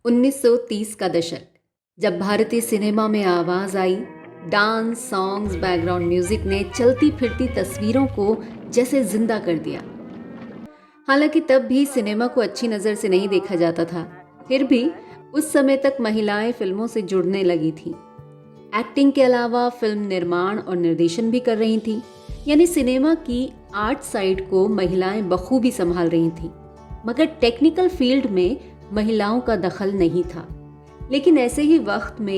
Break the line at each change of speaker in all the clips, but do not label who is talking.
1930 का दशक, जब भारतीय सिनेमा में आवाज़ आई, डांस, सॉन्ग्स, बैकग्राउंड म्यूजिक ने चलती फिरती तस्वीरों को जैसे जिंदा कर दिया। हालांकि तब भी सिनेमा को अच्छी नज़र से नहीं देखा जाता था, फिर भी उस समय तक महिलाएं फिल्मों से जुड़ने लगी थीं। एक्टिंग के अलावा फिल्म निर्माण और निर्देशन भी कर रही थीं, यानी सिनेमा की आर्ट साइड को महिलाएं बखूबी संभाल रही थीं। मगर टेक्निकल फील्ड में महिलाओं का दखल नहीं था। लेकिन ऐसे ही वक्त में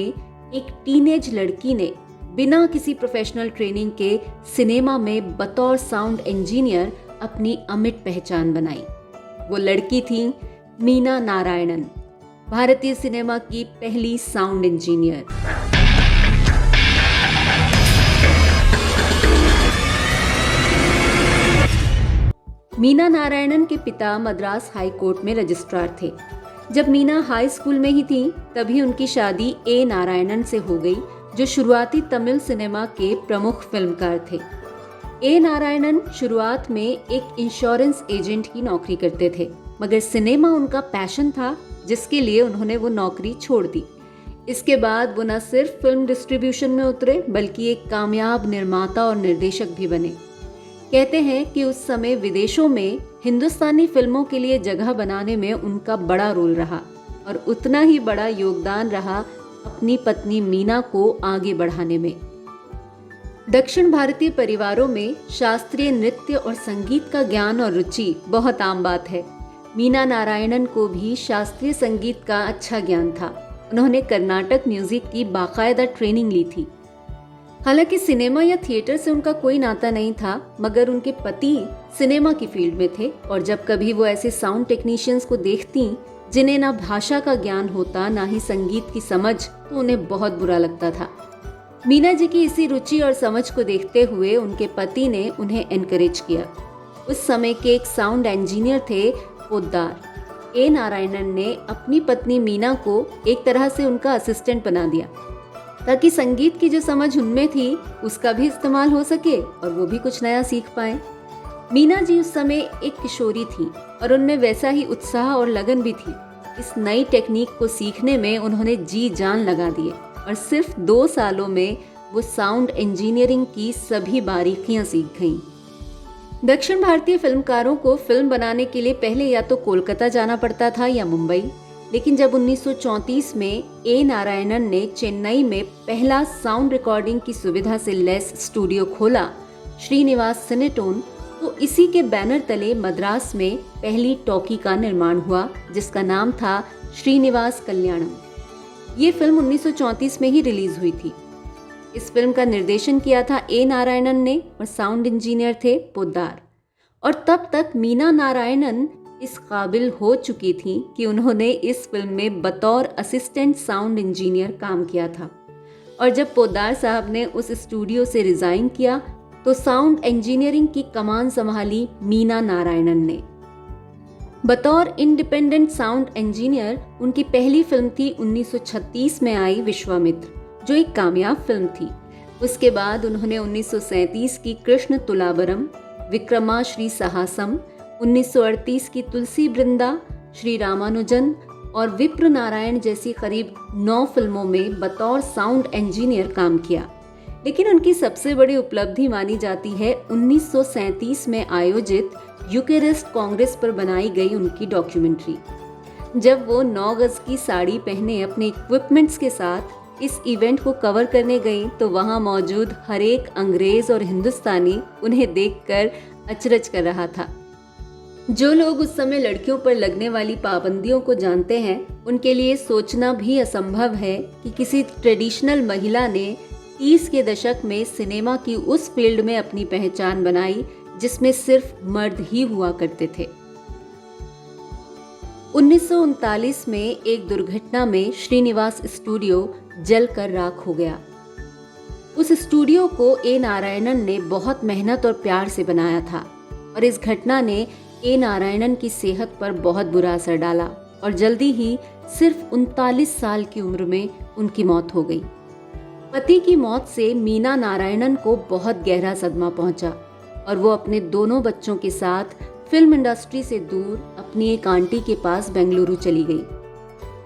एक टीनेज लड़की ने बिना किसी प्रोफेशनल ट्रेनिंग के सिनेमा में बतौर साउंड इंजीनियर अपनी अमिट पहचान बनाई। वो लड़की थी मीना नारायणन, भारतीय सिनेमा की पहली साउंड इंजीनियर। मीना नारायणन के पिता मद्रास हाई कोर्ट में रजिस्ट्रार थे। जब मीना हाई स्कूल में ही थी तभी उनकी शादी ए नारायणन से हो गई, जो शुरुआती तमिल सिनेमा के प्रमुख फिल्मकार थे। ए नारायणन शुरुआत में एक इंश्योरेंस एजेंट की नौकरी करते थे, मगर सिनेमा उनका पैशन था, जिसके लिए उन्होंने वो नौकरी छोड़ दी। इसके बाद वो न सिर्फ फिल्म डिस्ट्रीब्यूशन में उतरे, बल्कि एक कामयाब निर्माता और निर्देशक भी बने। कहते हैं कि उस समय विदेशों में हिंदुस्तानी फिल्मों के लिए जगह बनाने में उनका बड़ा रोल रहा, और उतना ही बड़ा योगदान रहा अपनी पत्नी मीना को आगे बढ़ाने में। दक्षिण भारतीय परिवारों में शास्त्रीय नृत्य और संगीत का ज्ञान और रुचि बहुत आम बात है। मीना नारायणन को भी शास्त्रीय संगीत का अच्छा ज्ञान था। उन्होंने कर्नाटक म्यूजिक की बाकायदा ट्रेनिंग ली थी। हालांकि सिनेमा या थिएटर से उनका कोई नाता नहीं था, मगर उनके पति सिनेमा की फील्ड में थे, और जब कभी वो ऐसे साउंड टेक्नीशियंस को देखती जिन्हें ना भाषा का ज्ञान होता, ना ही संगीत की समझ, तो उन्हें बहुत बुरा लगता था। मीना जी की इसी रुचि और समझ को देखते हुए उनके पति ने उन्हें एनकरेज किया। उस समय के एक साउंड इंजीनियर थे पोद्दार। ए नारायणन ने अपनी पत्नी मीना को एक तरह से उनका असिस्टेंट बना दिया, ताकि संगीत की जो समझ उनमें थी उसका भी इस्तेमाल हो सके और वो भी कुछ नया सीख पाए। मीना जी उस समय एक किशोरी थी और उनमें वैसा ही उत्साह और लगन भी थी। इस नई टेक्निक को सीखने में उन्होंने जी जान लगा दिए, और सिर्फ 2 सालों में वो साउंड इंजीनियरिंग की सभी बारीकियां सीख गईं। दक्षिण भारतीय फिल्मकारों को फिल्म बनाने के लिए पहले या तो कोलकाता जाना पड़ता था या मुंबई, लेकिन जब 1934 में ए नारायणन ने चेन्नई में पहला साउंड रिकॉर्डिंग की सुविधा से लैस स्टूडियो खोला, श्रीनिवास सिनेटोन, तो इसी के बैनर तले मद्रास में पहली टॉकी का निर्माण हुआ, जिसका नाम था श्रीनिवास कल्याणम। ये फिल्म 1934 में ही रिलीज हुई थी। इस फिल्म का निर्देशन किया था ए नारायणन ने, और साउंड इंजीनियर थे पोद्दार। और तब तक मीना नारायणन इस काबिल हो चुकी थी कि उन्होंने इस फिल्म में बतौर असिस्टेंट साउंड इंजीनियर काम किया था। और जब पोद्दार साहब ने उस स्टूडियो से रिजाइन किया, तो साउंड इंजीनियरिंग की कमान संभाली मीना नारायणन ने। बतौर इंडिपेंडेंट साउंड इंजीनियर उनकी पहली फिल्म थी 1936 में आई विश्वामित्र, जो एक कामयाब फिल्म थी। उसके बाद उन्होंने 1937 की कृष्ण तुलाबरम, विक्रमाश्री साहसम, 1938 की तुलसी वृंदा, श्री रामानुजन और विप्र नारायण जैसी करीब 9 फिल्मों में बतौर साउंड इंजीनियर काम किया। लेकिन उनकी सबसे बड़ी उपलब्धि मानी जाती है 1937 में आयोजित यूकेरिस्ट कांग्रेस पर बनाई गई उनकी डॉक्यूमेंट्री। जब वो 9 गज की साड़ी पहने अपने इक्विपमेंट्स के साथ इस इवेंट को कवर करने गई, तो वहां मौजूद हर एक अंग्रेज और हिंदुस्तानी उन्हें देखकर अचरज कर रहा था। जो लोग उस समय लड़कियों पर लगने वाली पाबंदियों को जानते हैं, उनके लिए सोचना भी असंभव है कि किसी ट्रेडिशनल महिला ने 30 के दशक में सिनेमा की उस फील्ड में अपनी पहचान बनाई जिसमें सिर्फ मर्द ही हुआ करते थे। 1939 में एक दुर्घटना में श्रीनिवास स्टूडियो जलकर राख हो गया। उस स्टूडियो को ए नारायणन ने बहुत मेहनत और प्यार से बनाया था, और इस घटना ने ए नारायणन की सेहत पर बहुत बुरा असर डाला, और जल्दी ही सिर्फ 39 साल की उम्र में उनकी मौत हो गई। पति की मौत से मीना नारायणन को बहुत गहरा सदमा पहुंचा, और वो अपने दोनों बच्चों के साथ फिल्म इंडस्ट्री से दूर अपनी एक आंटी के पास बेंगलुरु चली गई।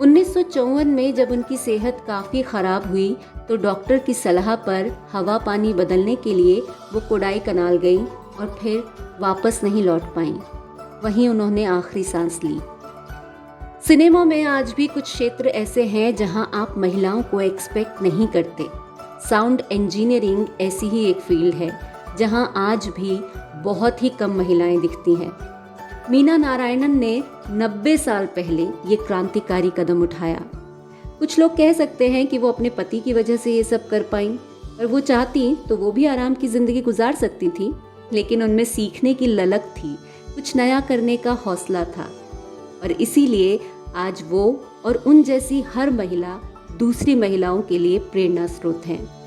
1954 में जब उनकी सेहत काफ़ी ख़राब हुई तो डॉक्टर की सलाह पर हवा पानी बदलने के लिए वो कोडाई कनाल गई और फिर वापस नहीं लौट पाईं। वहीं उन्होंने आखिरी सांस ली। सिनेमा में आज भी कुछ क्षेत्र ऐसे हैं जहां आप महिलाओं को एक्सपेक्ट नहीं करते। साउंड इंजीनियरिंग ऐसी ही एक फील्ड है जहां आज भी बहुत ही कम महिलाएं दिखती हैं। मीना नारायणन ने 90 साल पहले ये क्रांतिकारी कदम उठाया। कुछ लोग कह सकते हैं कि वो अपने पति की वजह से ये सब कर पाईं, पर वो चाहती तो वो भी आराम की जिंदगी गुजार सकती थी, लेकिन उनमें सीखने की ललक थी, कुछ नया करने का हौसला था और इसीलिए आज वो और उन जैसी हर महिला दूसरी महिलाओं के लिए प्रेरणा स्रोत हैं।